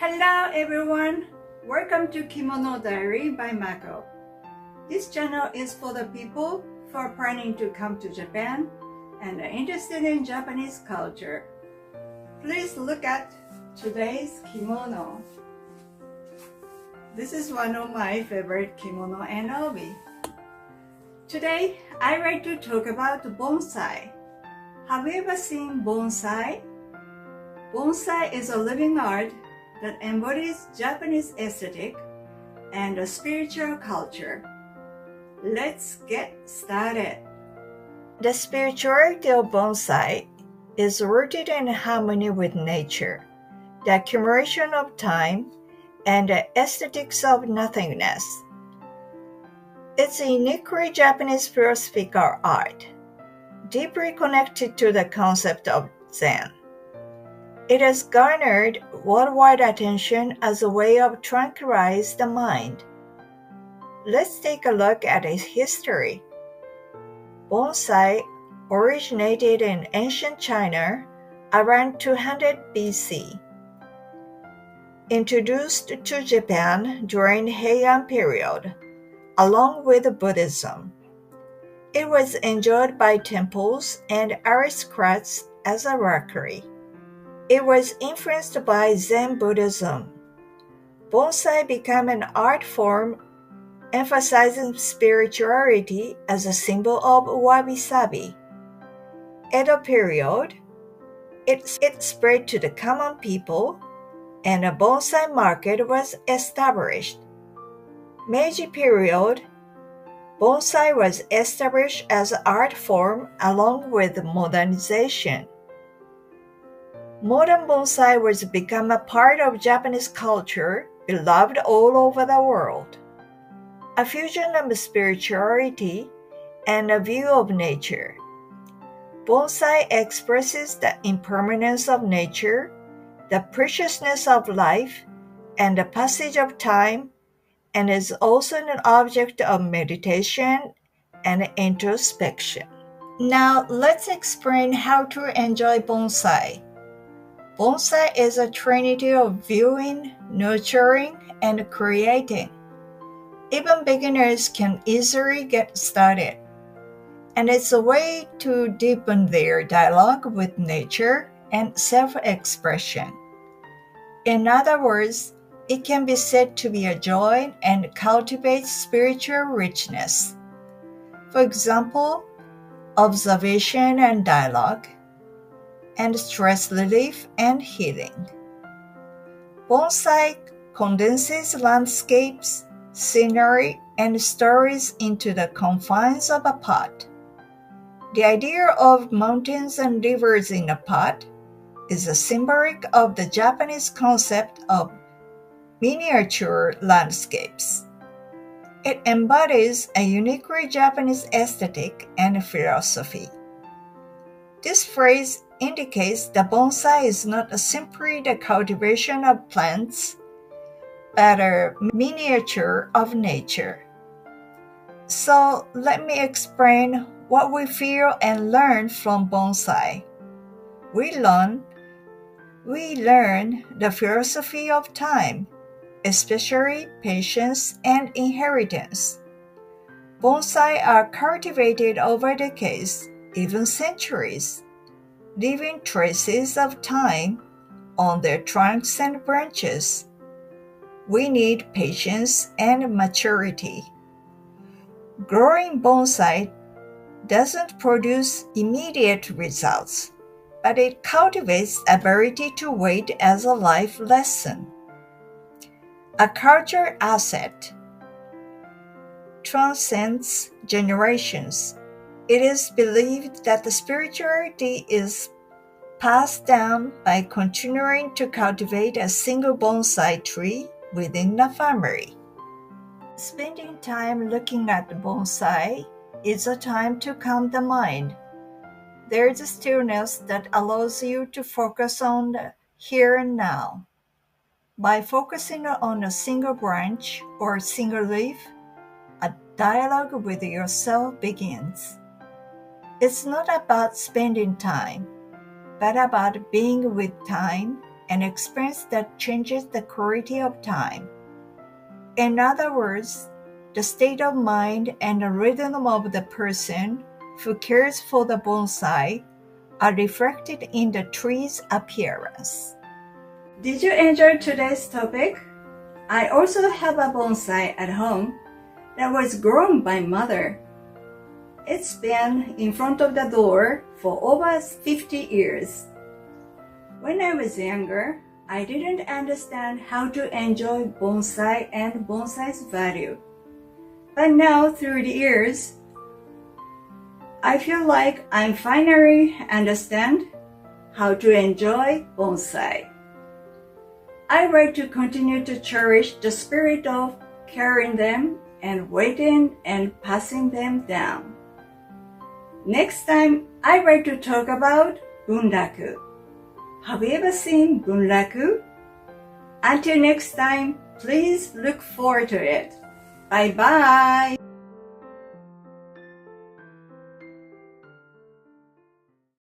Hello everyone! Welcome to Kimono Diary by Mako. This channel is for the people who are planning to come to Japan and are interested in Japanese culture. Please look at today's kimono. This is one of my favorite kimono and obi. Today, I like to talk about bonsai. Have you ever seen bonsai? Bonsai is a living art that embodies Japanese aesthetic and a spiritual culture. Let's get started. The spirituality of bonsai is rooted in harmony with nature, the accumulation of time, and the aesthetics of nothingness. It's a uniquely Japanese philosophical art, deeply connected to the concept of Zen. It has garnered worldwide attention as a way of tranquilizing the mind. Let's take a look at its history. Bonsai originated in ancient China around 200 BC. Introduced to Japan during Heian period, along with Buddhism. It was enjoyed by temples and aristocrats as a luxury. It was influenced by Zen Buddhism. Bonsai became an art form emphasizing spirituality as a symbol of wabi-sabi. Edo period, it spread to the common people, and a bonsai market was established. Meiji period, bonsai was established as an art form along with modernization. Modern bonsai was become a part of Japanese culture, beloved all over the world. A fusion of spirituality and a view of nature. Bonsai expresses the impermanence of nature, the preciousness of life, and the passage of time, and is also an object of meditation and introspection. Now let's explain how to enjoy bonsai. Bonsai is a trinity of viewing, nurturing, and creating. Even beginners can easily get started, and it's a way to deepen their dialogue with nature and self-expression. In other words, it can be said to be a joy and cultivate spiritual richness. For example, observation and dialogue, and stress relief and healing. Bonsai condenses landscapes, scenery, and stories into the confines of a pot. The idea of mountains and rivers in a pot is a symbolic of the Japanese concept of miniature landscapes. It embodies a uniquely Japanese aesthetic and philosophy. This phrase indicates that bonsai is not simply the cultivation of plants, but a miniature of nature. So let me explain what we feel and learn from bonsai. We learn the philosophy of time, especially patience and inheritance. Bonsai are cultivated over decades, even centuries, leaving traces of time on their trunks and branches. We need patience and maturity. Growing bonsai doesn't produce immediate results, but it cultivates ability to wait as a life lesson. A cultural asset transcends generations. It is believed that the spirituality is passed down by continuing to cultivate a single bonsai tree within the family. Spending time looking at the bonsai is a time to calm the mind. There is a stillness that allows you to focus on the here and now. By focusing on a single branch or single leaf, a dialogue with yourself begins. It's not about spending time, but about being with time an experience that changes the quality of time. In other words, the state of mind and the rhythm of the person who cares for the bonsai are reflected in the tree's appearance. Did you enjoy today's topic? I also have a bonsai at home that was grown by mother. It's been in front of the door for over 50 years. When I was younger, I didn't understand how to enjoy bonsai and bonsai's value. But now, through the years, I feel like I finally understand how to enjoy bonsai. I like to continue to cherish the spirit of carrying them and waiting and passing them down. Next time, I'd like to talk about bunraku. Have you ever seen bunraku? Until next time, please look forward to it. Bye-bye!